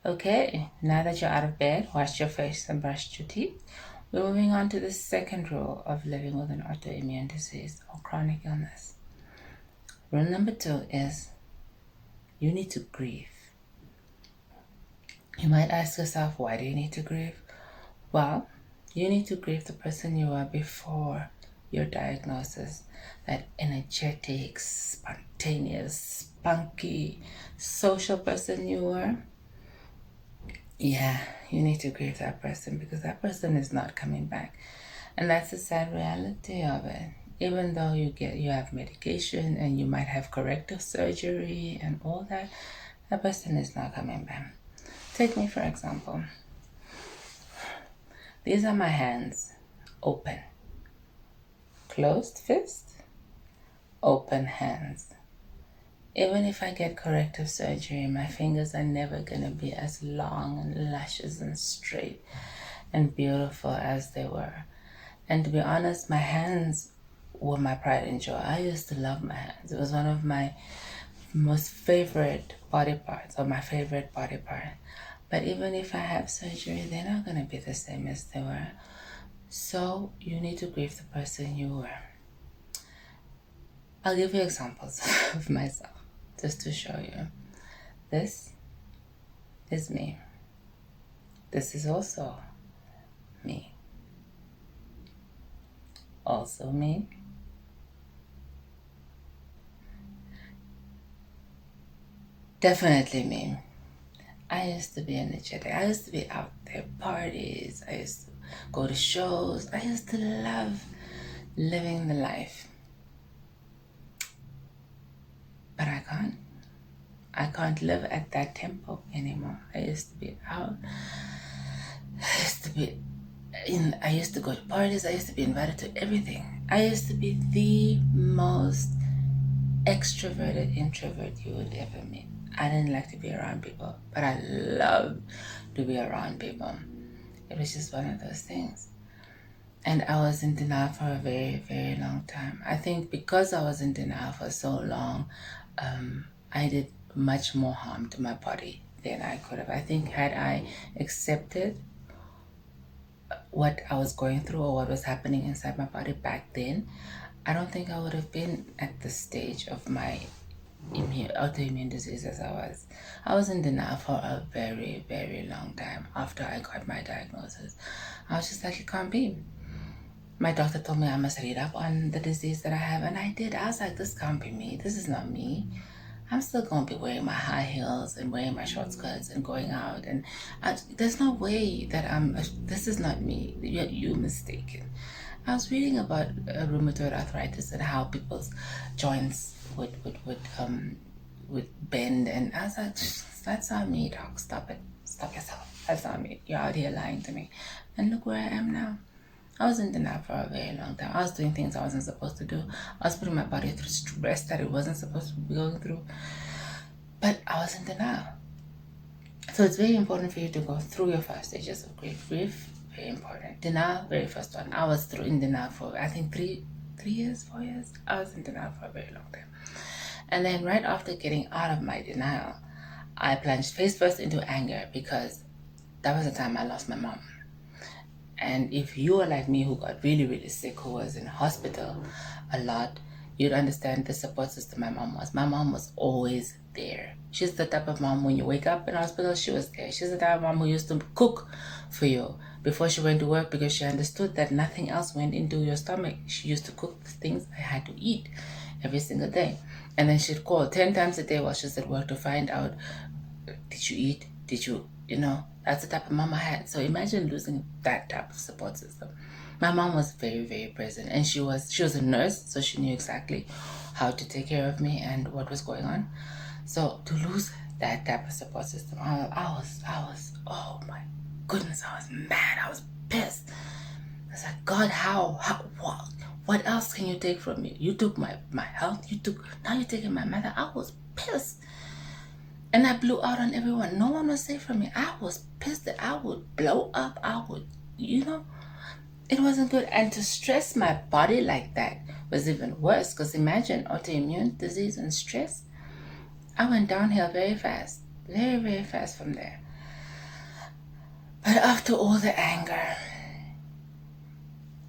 Okay, now that you're out of bed, washed your face and brushed your teeth, we're moving on to the second rule of living with an autoimmune disease or chronic illness. Rule number 2 is you need to grieve. You might ask yourself, why do you need to grieve? Well, you need to grieve the person you were before your diagnosis. That energetic, spontaneous, spunky, social person you were. Yeah, you need to grieve that person because that person is not coming back. And that's the sad reality of it. Even though you have medication and you might have corrective surgery and all that, that person is not coming back. Take me for example. These are my hands, open. Closed fist, open hands. Even if I get corrective surgery, my fingers are never going to be as long and luscious and straight and beautiful as they were. And to be honest, my hands were my pride and joy. I used to love my hands. It was one of my most favorite body parts, or my favorite body part. But even if I have surgery, they're not going to be the same as they were. So you need to grieve the person you were. I'll give you examples of myself just to show you. This is me. This is also me. Also me. Definitely me. I used to be energetic. I used to be out there parties. I used to go to shows. I used to love living the life. But I can't. I can't live at that tempo anymore. I used to be out. I used to go to parties. I used to be invited to everything. I used to be the most extroverted introvert you would ever meet. I didn't like to be around people, but I loved to be around people. It was just one of those things. And I was in denial for a very, very long time. I think because I was in denial for so long, I did much more harm to my body than I could have. I think had I accepted what I was going through or what was happening inside my body back then, I don't think I would have been at the stage of my autoimmune disease as I was. I was in denial for a very, very long time after I got my diagnosis. I was just like, it can't be. My doctor told me I must read up on the disease that I have, and I did. I was like, this can't be me. This is not me. I'm still going to be wearing my high heels and wearing my short skirts and going out. And there's no way that this is not me. You're mistaken. I was reading about rheumatoid arthritis and how people's joints would bend. And I was like, that's not me, doc. Stop it. Stop yourself. That's not me. You're out here lying to me. And look where I am now. I was in denial for a very long time. I was doing things I wasn't supposed to do. I was putting my body through stress that it wasn't supposed to be going through. But I was in denial. So it's very important for you to go through your 5 stages of grief. Grief, very important. Denial, very first one. I was in denial for, I think, 4 years. I was in denial for a very long time. And then right after getting out of my denial, I plunged face first into anger because that was the time I lost my mom. And if you are like me who got really, really sick, who was in hospital a lot, you'd understand the support system my mom was. My mom was always there. She's the type of mom when you wake up in hospital, she was there. She's the type of mom who used to cook for you before she went to work because she understood that nothing else went into your stomach. She used to cook the things I had to eat every single day. And then she'd call 10 times a day while she's at work to find out, did you eat? Did you, that's the type of mom I had. So imagine losing that type of support system. My mom was very, very present, and she was a nurse, so she knew exactly how to take care of me and what was going on. So to lose that type of support system, I was, oh my goodness, I was mad. I was pissed. I was like, God, how, what else can you take from me? You took my health. Now you're taking my mother. I was pissed. And I blew out on everyone. No one was safe from me. I was pissed that I would blow up. It wasn't good. And to stress my body like that was even worse. Because imagine autoimmune disease and stress. I went downhill very fast. Very, very fast from there. But after all the anger,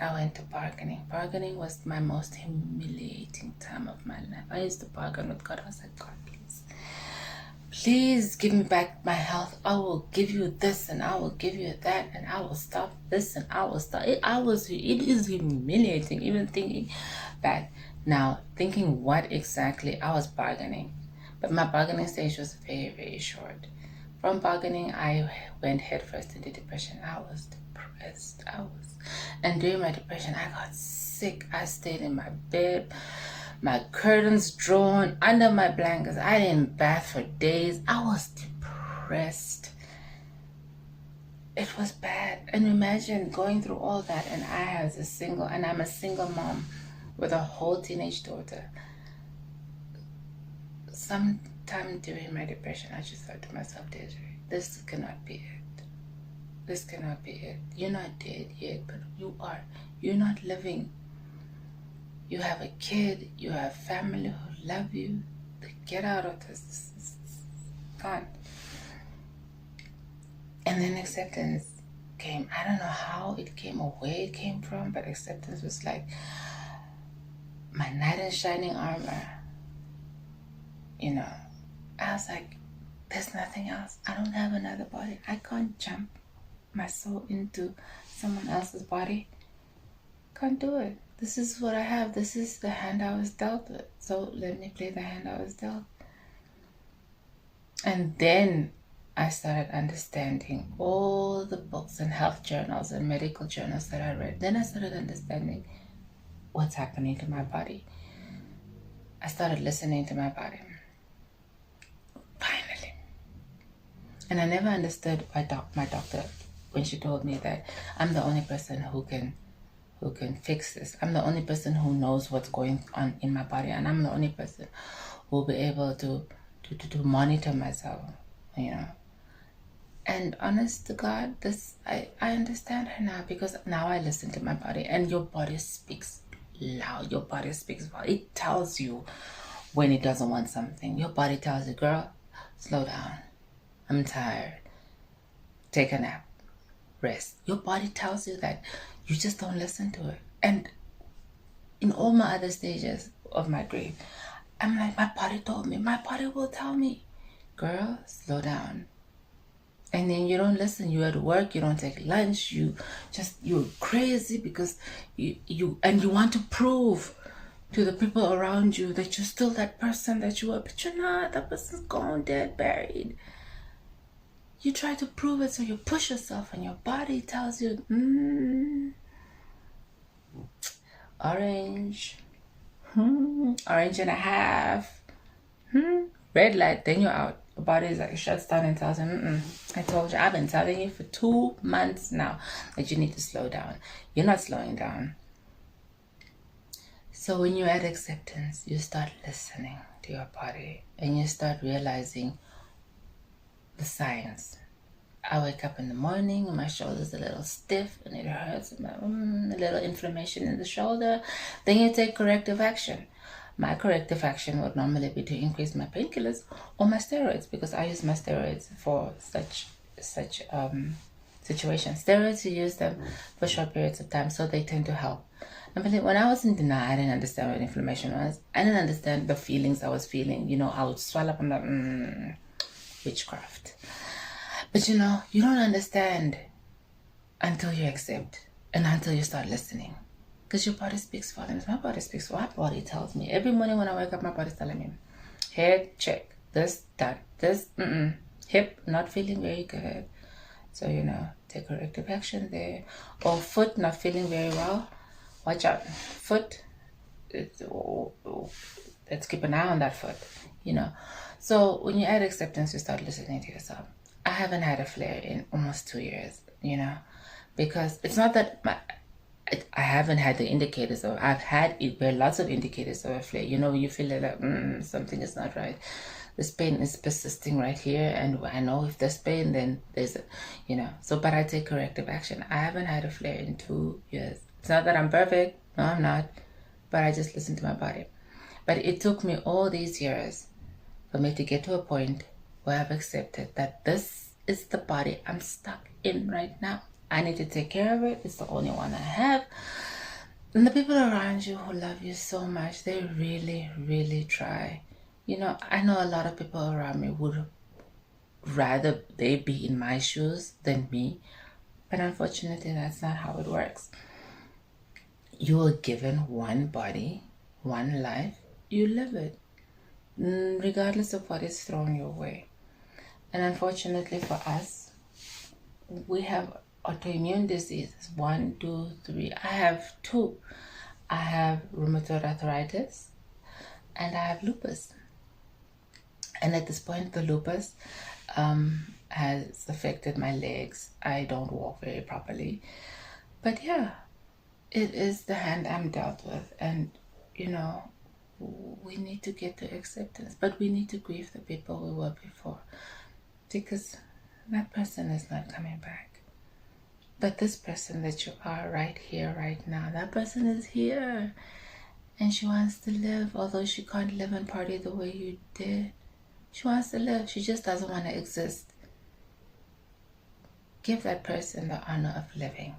I went to bargaining. Bargaining was my most humiliating time of my life. I used to bargain with God. I was like, God, please give me back my health. I will give you this and I will give you that and I will stop this and I will stop. It is humiliating even thinking that now, thinking what exactly I was bargaining. But my bargaining stage was very, very short. From bargaining, I went headfirst into depression. I was depressed. And during my depression, I got sick. I stayed in my bed, my curtains drawn under my blankets. I didn't bath for days. I was depressed. It was bad. And imagine going through all that, and I'm a single mom with a whole teenage daughter. Sometime during my depression, I just thought to myself, Desiree, this cannot be it. This cannot be it. You're not dead yet, but you are. You're not living. You have a kid. You have family who love you. Get out of this. This is gone. And then acceptance came. I don't know how it came or where it came from, but acceptance was like my knight in shining armor. You know, I was like, there's nothing else. I don't have another body. I can't jump my soul into someone else's body. Can't do it. This is what I have. This is the hand I was dealt with. So let me play the hand I was dealt. And then I started understanding all the books and health journals and medical journals that I read. Then I started understanding what's happening to my body. I started listening to my body. Finally. And I never understood why my doctor, when she told me that I'm the only person who can fix this. I'm the only person who knows what's going on in my body, and I'm the only person who will be able to monitor myself, you know. And honest to God, I understand her now, because now I listen to my body, and your body speaks loud. Your body speaks loud. It tells you when it doesn't want something. Your body tells you, girl, slow down. I'm tired. Take a nap. Rest. Your body tells you that. You just don't listen to it. And in all my other stages of my grief, I'm like, my body told me. My body will tell me, girl, slow down. And then you don't listen. You're at work. You don't take lunch. You're crazy because you want to prove to the people around you that you're still that person that you were, but you're not. That person's gone, dead, buried. You try to prove it, so you push yourself, and your body tells you, orange, orange and a half, red light, then you're out. Your body is like, shuts down and tells you, I told you, I've been telling you for 2 months now that you need to slow down. You're not slowing down. So when you're at acceptance, you start listening to your body, and you start realizing the signs. I wake up in the morning and my shoulder's a little stiff and it hurts, and a little inflammation in the shoulder. Then you take corrective action. My corrective action would normally be to increase my painkillers or my steroids, because I use my steroids for such situations. Steroids, you use them for short periods of time, so they tend to help. And when I was in denial, I didn't understand what inflammation was. I didn't understand the feelings I was feeling. You know, I would swell up and like, witchcraft. But you know, you don't understand until you accept and until you start listening. Because your body speaks volumes. My body speaks. My body tells me. Every morning when I wake up, my body's telling me, head, check. This, that, this, hip, not feeling very good. So, you know, take corrective action there. Or foot, not feeling very well. Watch out. Foot, let's keep an eye on that foot, you know. So when you add acceptance, you start listening to yourself. I haven't had a flare in almost 2 years, you know, because it's not that I haven't had the indicators of, I've had lots of indicators of a flare. You know, you feel like something is not right. This pain is persisting right here, and I know if there's pain, then there's, you know. So, but I take corrective action. I haven't had a flare in 2 years. It's not that I'm perfect. No, I'm not. But I just listen to my body. But it took me all these years for me to get to a point where I've accepted that this It's the body I'm stuck in right now. I need to take care of it. It's the only one I have. And the people around you who love you so much, they really, really try. You know, I know a lot of people around me would rather they be in my shoes than me. But unfortunately, that's not how it works. You are given one body, one life. You live it, regardless of what is thrown your way. And unfortunately for us, we have autoimmune diseases. 1, 2, 3. I have 2. I have rheumatoid arthritis and I have lupus. And at this point, the lupus has affected my legs. I don't walk very properly. But yeah, it is the hand I'm dealt with. And, you know, we need to get to acceptance. But we need to grieve the people we were before. Because that person is not coming back. But this person that you are right here, right now, that person is here. And she wants to live, although she can't live and party the way you did. She wants to live. She just doesn't want to exist. Give that person the honor of living.